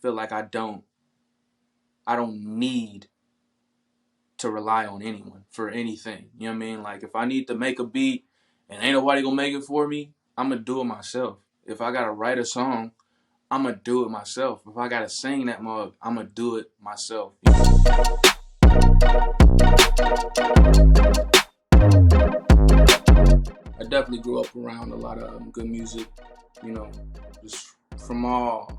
feel like I don't need to rely on anyone for anything. You know what I mean? Like if I need to make a beat and ain't nobody gonna make it for me, I'm gonna do it myself. If I gotta write a song, I'm gonna do it myself. If I gotta sing that mug, I'm gonna do it myself. I definitely grew up around a lot of good music, you know, just from all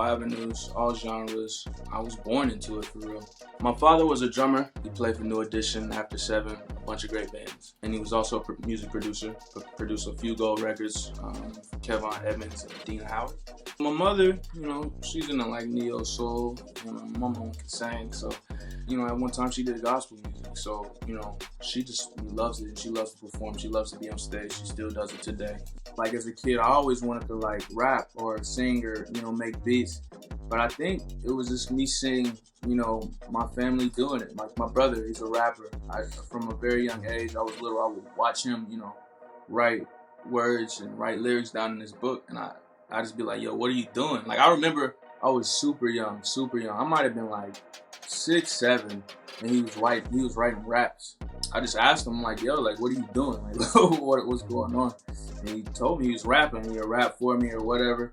avenues, all genres. I was born into it for real. My father was a drummer. He played for New Edition, After Seven, a bunch of great bands. And he was also a music producer, produced a few gold records for Kevin Edmonds and Dina Howard. My mother, you know, she's into like neo soul. You know, my mom can sing, so you know, at one time she did gospel music. So you know, she just loves it and she loves to perform. She loves to be on stage. She still does it today. Like as a kid, I always wanted to like rap or sing or you know make beats, but I think it was just me seeing you know my family doing it. Like my brother, he's a rapper. From a very young age, I was little. I would watch him, you know, write words and write lyrics down in his book, and I just be like, yo, what are you doing? Like I remember I was super young. I might have been like 6, 7, and he was writing raps. I just asked him like, yo, like what are you doing? Like what's going on? And he told me he was rapping. He'd rap for me or whatever.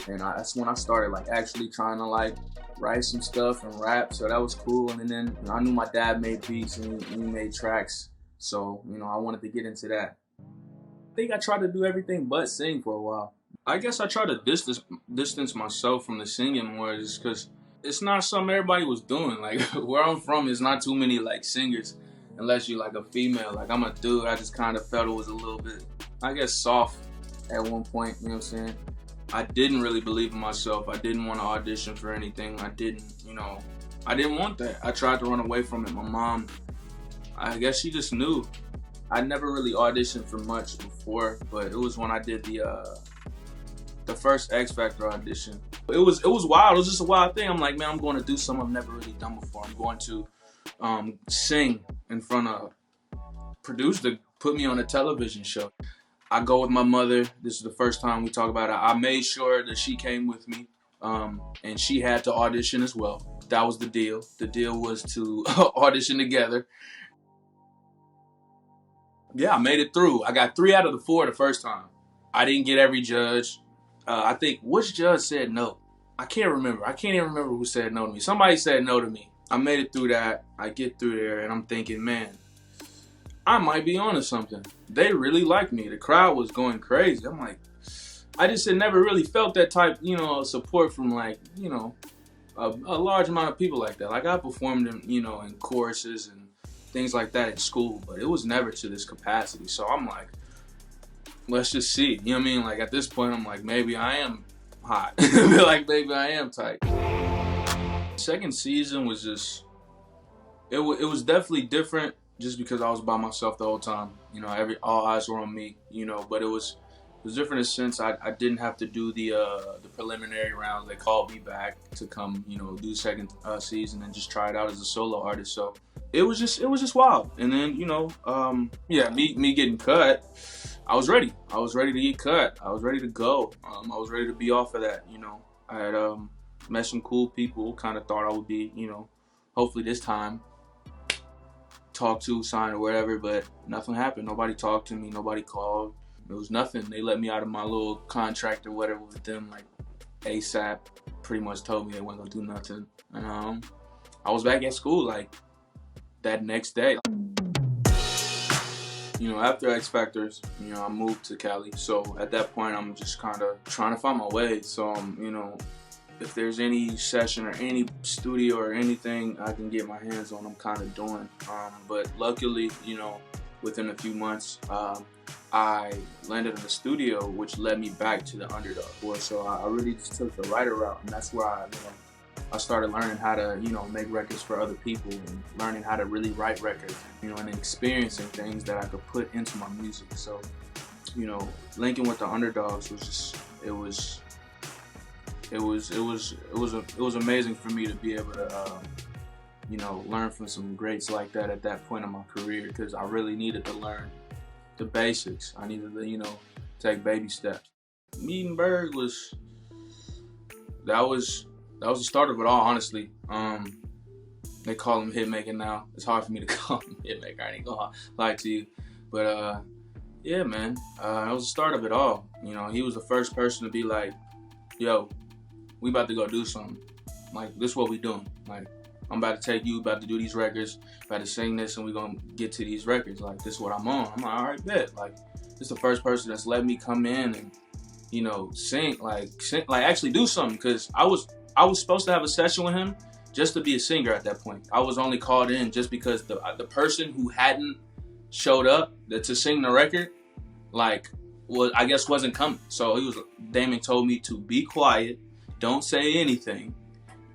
And that's when I started like actually trying to like write some stuff and rap. So that was cool. And then you know, I knew my dad made beats and he made tracks. So you know I wanted to get into that. I think I tried to do everything but sing for a while. I guess I try to distance myself from the singing more just because it's not something everybody was doing. Like where I'm from is not too many like singers unless you're like a female. Like I'm a dude, I just kind of felt it was a little bit, I guess, soft at one point, you know what I'm saying? I didn't really believe in myself. I didn't want to audition for anything. I didn't want that. I tried to run away from it. My mom, I guess she just knew. I never really auditioned for much before, but it was when I did the first X Factor audition. It was wild. It was just a wild thing. I'm like, man, I'm going to do something I've never really done before. I'm going to sing in front of produced to put me on a television show. I go with my mother. This is the first time we talk about it. I made sure that she came with me, and she had to audition as well. That was the deal. The deal was to audition together. Yeah, I made it through. I got 3 out of the 4 the first time. I didn't get every judge. I think, which judge said no? I can't remember. I can't even remember who said no to me. Somebody said no to me. I made it through that. I get through there, and I'm thinking, man, I might be onto something. They really liked me. The crowd was going crazy. I'm like, I just had never really felt that type, you know, support from like, you know, a large amount of people like that. Like I performed in, you know, in choruses and things like that in school, but it was never to this capacity. So I'm like, let's just see. You know what I mean? Like at this point, I'm like, maybe I am hot. Like maybe I am tight. Second season was just, it was definitely different just because I was by myself the whole time. You know, all eyes were on me, you know, but it was different in a sense. I didn't have to do the preliminary rounds. They called me back to come, you know, do the second season and just try it out as a solo artist. So it was just wild. And then, you know, yeah, me getting cut, I was ready. I was ready to get cut. I was ready to go. I was ready to be off of that, you know. I had met some cool people, kind of thought I would be, you know, hopefully this time talked to, signed or whatever, but nothing happened. Nobody talked to me. Nobody called. It was nothing. They let me out of my little contract or whatever with them, like ASAP. Pretty much told me they wasn't gonna do nothing. And I was back at school like that next day. You know, after X Factors, you know, I moved to Cali. So at that point, I'm just kind of trying to find my way. So, you know, if there's any session or any studio or anything I can get my hands on, I'm kind of doing. But luckily, you know, within a few months, I landed in the studio, which led me back to the Underdogs. So I really just took the writer route, and that's where I started learning how to, you know, make records for other people and learning how to really write records, you know, and experiencing things that I could put into my music. So, you know, linking with the Underdogs was just, it was amazing for me to be able to, you know, learn from some greats like that at that point in my career, because I really needed to learn the basics. I needed to, you know, take baby steps. Meeting Berg was that was the start of it all, honestly. They call him hitmaker now. It's hard for me to call him hitmaker. I ain't gonna lie to you, but yeah, man, that was the start of it all. You know, he was the first person to be like, "Yo, we about to go do something. Like, this is what we doing. Like, I'm about to take you, about to do these records, about to sing this, and we gonna get to these records. Like, this is what I'm on." I'm like, all right, bet. Like, this is the first person that's let me come in and, you know, sing, actually do something. Cause I was supposed to have a session with him just to be a singer at that point. I was only called in just because the person who hadn't showed up to sing the record, like, I guess wasn't coming. So Damon told me to be quiet, don't say anything,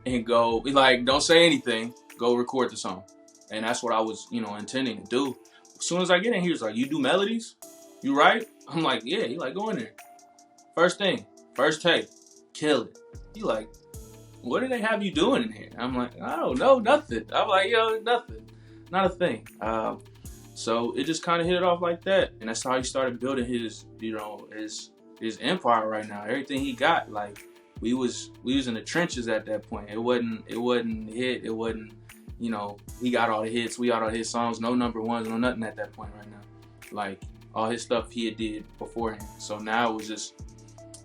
and go, like, don't say anything, go record the song. And that's what I was, you know, intending to do. As soon as I get in, he was like, "You do melodies? You write?" I'm like, "Yeah." He like, "Go in there. First thing, first take, kill it." He like, "What do they have you doing in here?" I'm like, "I don't know, nothing." I'm like, "Yo, nothing, not a thing." So it just kind of hit it off like that, and that's how he started building his, you know, his empire right now. Everything he got, like, we was in the trenches at that point. It wasn't hit. It wasn't, you know, he got all the hits. We got all his songs. No number ones, no nothing at that point right now. Like, all his stuff he had did beforehand. So now it was just,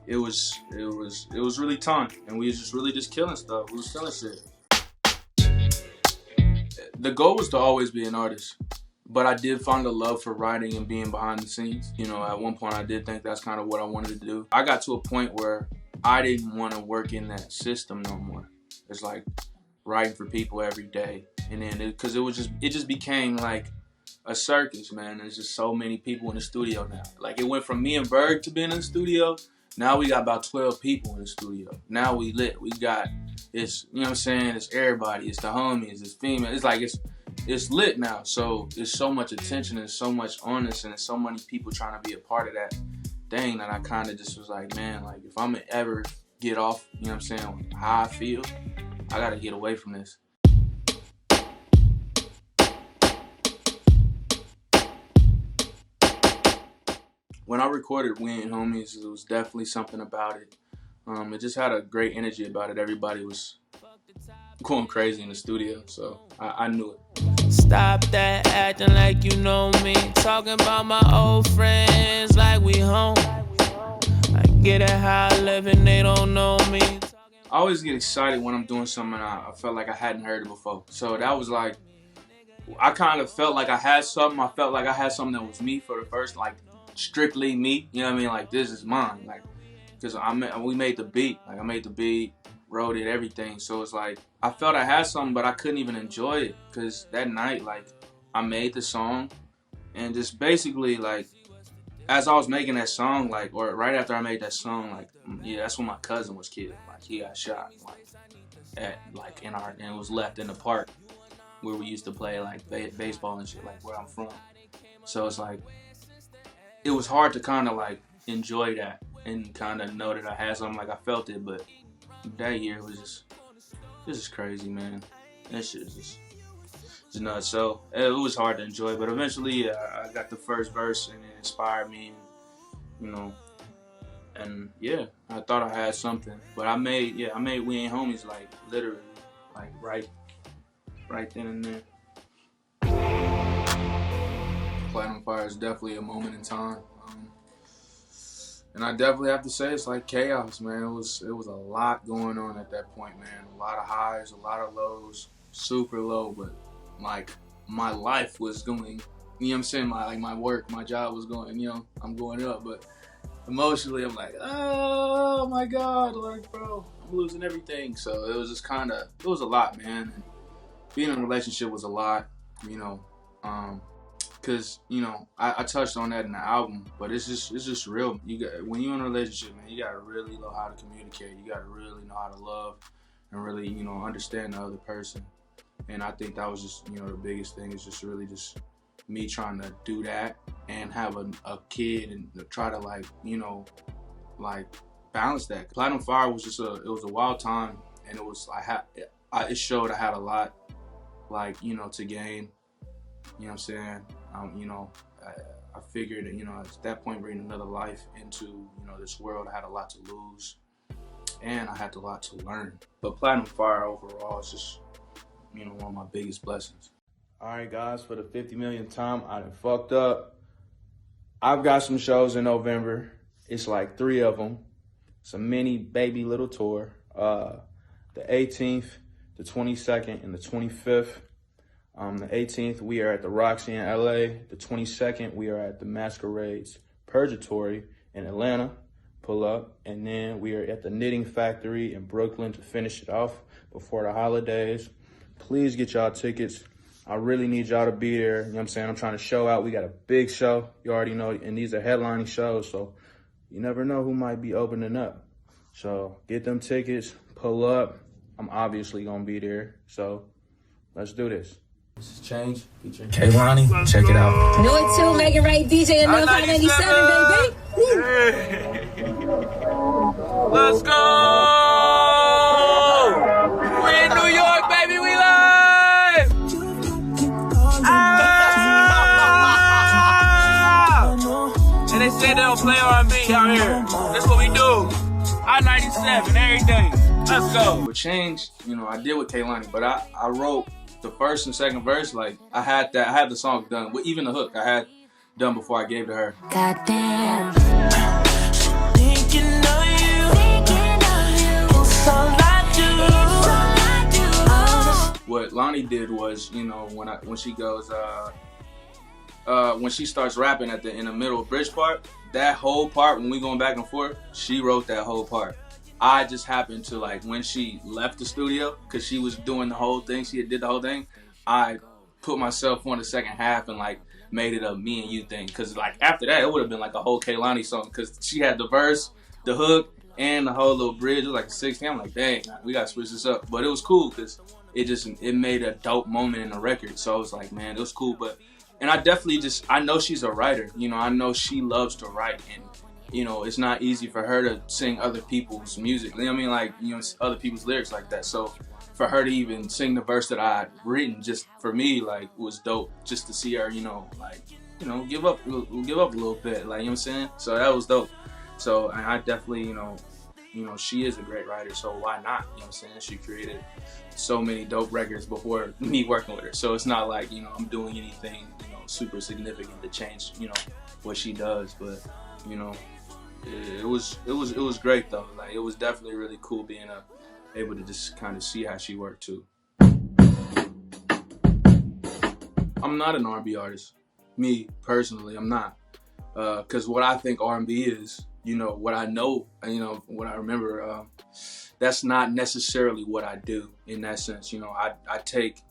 it was really time, and we was just really just killing stuff. We was killing shit. The goal was to always be an artist, but I did find a love for writing and being behind the scenes. You know, at one point I did think that's kind of what I wanted to do. I got to a point where I didn't want to work in that system no more. It's like writing for people every day, and then because it just became like a circus, man. There's just so many people in the studio now. Like, it went from me and Berg to being in the studio. Now we got about 12 people in the studio. Now we lit. We got, it's, you know what I'm saying? It's everybody. It's the homies. It's female. It's like it's lit now. So there's so much attention and so much on this, and there's so many people trying to be a part of that thing that I kind of just was like, man, like, if I'm gonna ever get off, you know what I'm saying, how I feel, I gotta get away from this. When I recorded We Ain't Homies, it was definitely something about it. It just had a great energy about it. Everybody was going crazy in the studio, so I knew it. Stop that acting like you know me. Talking about my old friends like we home. I get it how I live and they don't know me. I always get excited when I'm doing something I felt like I hadn't heard it before. So that was like, I kind of felt like I had something. I felt like I had something that was me for the first, like, strictly me. You know what I mean? Like, this is mine. Like, because we made the beat. Like, I made the beat, wrote it, everything. So it's like, I felt I had something, but I couldn't even enjoy it. Because that night, like, I made the song. And just basically, like, as I was making that song, like, or right after I made that song, like, yeah, that's when my cousin was killed. Like, he got shot, and was left in the park where we used to play, like, baseball and shit, like, where I'm from. So it's like, it was hard to kind of, like, enjoy that and kind of know that I had something. Like, I felt it, but that year was just crazy, man. That shit is just nuts. So it was hard to enjoy, but eventually I got the first verse and it inspired me, and, you know, and yeah, I thought I had something. But I made We Ain't Homies, like, literally, like, right then and there. Platinum Fire is definitely a moment in time. And I definitely have to say it's like chaos, man. It was a lot going on at that point, man. A lot of highs, a lot of lows, super low, but, like, my life was going, you know what I'm saying? My work, my job was going, you know, I'm going up, but emotionally I'm like, oh my God, like, bro, I'm losing everything. So it was just it was a lot, man. And being in a relationship was a lot, you know, because, you know, I touched on that in the album, but it's just real. When you're in a relationship, man, you gotta really know how to communicate. You gotta really know how to love and really, you know, understand the other person. And I think that was just, you know, the biggest thing is just really just me trying to do that and have a kid and try to, like, you know, like, balance that. Platinum Fire was just it was a wild time, and it was, it showed I had a lot, like, you know, to gain. You know what I'm saying? You know, I figured that, you know, at that point, bringing another life into, you know, this world, I had a lot to lose. and I had a lot to learn. But Platinum Fire overall is just, you know, one of my biggest blessings. All right, guys, for the 50 millionth time, I done fucked up. I've got some shows in November. It's like 3 of them. It's a mini baby little tour. The 18th, the 22nd, and the 25th. The 18th, we are at the Roxy in LA. The 22nd, we are at the Masquerades Purgatory in Atlanta. Pull up. And then we are at the Knitting Factory in Brooklyn to finish it off before the holidays. Please get y'all tickets. I really need y'all to be there. You know what I'm saying? I'm trying to show out. We got a big show. You already know. And these are headlining shows, so you never know who might be opening up. So get them tickets. Pull up. I'm obviously going to be there. So let's do this. This is Change featuring Kehlani. Check it out. Know it too, Megan Ray, DJ and 9597, baby. Let's go! We're in New York, baby. We live! And they said they don't play R&B out here. That's what we do. I-97 every day. Let's go. With Change, you know, I did with Kehlani, but I wrote the first and second verse. Like, I had the song done. With even the hook, I had done before I gave to her. Goddamn. Thinking of you. It's all I do. What Lonnie did was, you know, when she goes, when she starts rapping in the middle bridge part, that whole part when we going back and forth, she wrote that whole part. I just happened to, like, when she left the studio, because she was doing the whole thing, she did the whole thing, I put myself on the second half and, like, made it a me and you thing. Because, like, after that, it would have been, like, a whole Kehlani song, because she had the verse, the hook, and the whole little bridge. It was like 16. I'm like, dang, we got to switch this up. But it was cool, because it made a dope moment in the record. So I was like, man, it was cool. And I definitely I know she's a writer. You know, I know she loves to write, and you know, it's not easy for her to sing other people's music. You know what I mean? Like, you know, other people's lyrics like that. So for her to even sing the verse that I had written, just for me, like, was dope. Just to see her, you know, like, you know, give up a little bit. Like, you know what I'm saying? So that was dope. So I definitely, you know, she is a great writer. So why not? You know what I'm saying? She created so many dope records before me working with her. So it's not like, you know, I'm doing anything, you know, super significant to change, you know, what she does. But, you know, it was great though. Like, it was definitely really cool being able to just kind of see how she worked too. I'm not an R&B artist. Me personally, I'm not. Cause what I think R&B is, you know, what I know, you know, what I remember, that's not necessarily what I do in that sense. You know, I take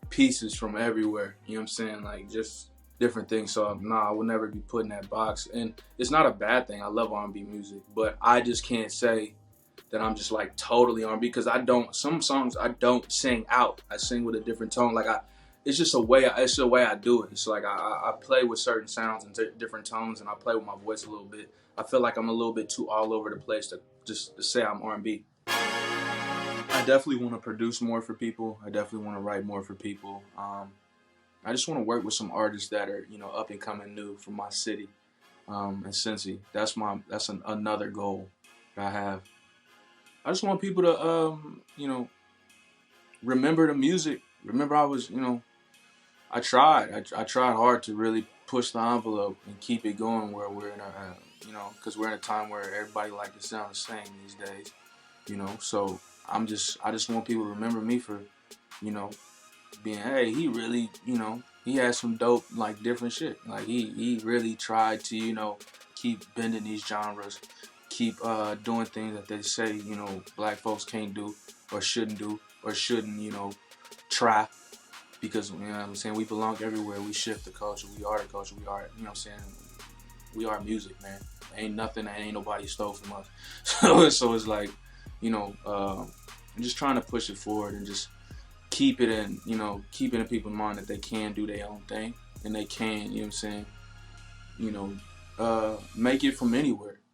pieces from everywhere. You know what I'm saying? Like, just different things. So I would never be put in that box. And it's not a bad thing. I love R&B music, but I just can't say that I'm just like totally R&B, because some songs I don't sing out. I sing with a different tone. Like, it's just a way I do it. It's like I play with certain sounds and different tones, and I play with my voice a little bit. I feel like I'm a little bit too all over the place to say I'm R&B. I definitely want to produce more for people. I definitely want to write more for people. I just want to work with some artists that are, you know, up and coming new from my city, and Cincy. That's another goal that I have. I just want people to, you know, remember the music. Remember I was, you know, I tried hard to really push the envelope and keep it going where we're in a, you know, because we're in a time where everybody like to sound the same these days, you know. So I just want people to remember me for, you know, being, hey, he really, you know, he had some dope, like, different shit. Like, he really tried to, you know, keep bending these genres, keep doing things that they say, you know, black folks can't do or shouldn't, you know, try. Because, you know what I'm saying, we belong everywhere. We shift the culture. We are the culture. We are, you know what I'm saying, we are music, man. Ain't nothing that ain't nobody stole from us. So it's like, you know, I'm just trying to push it forward and just keep it in, you know, keep it in people's mind that they can do their own thing, and they can, you know what I'm saying, you know, make it from anywhere.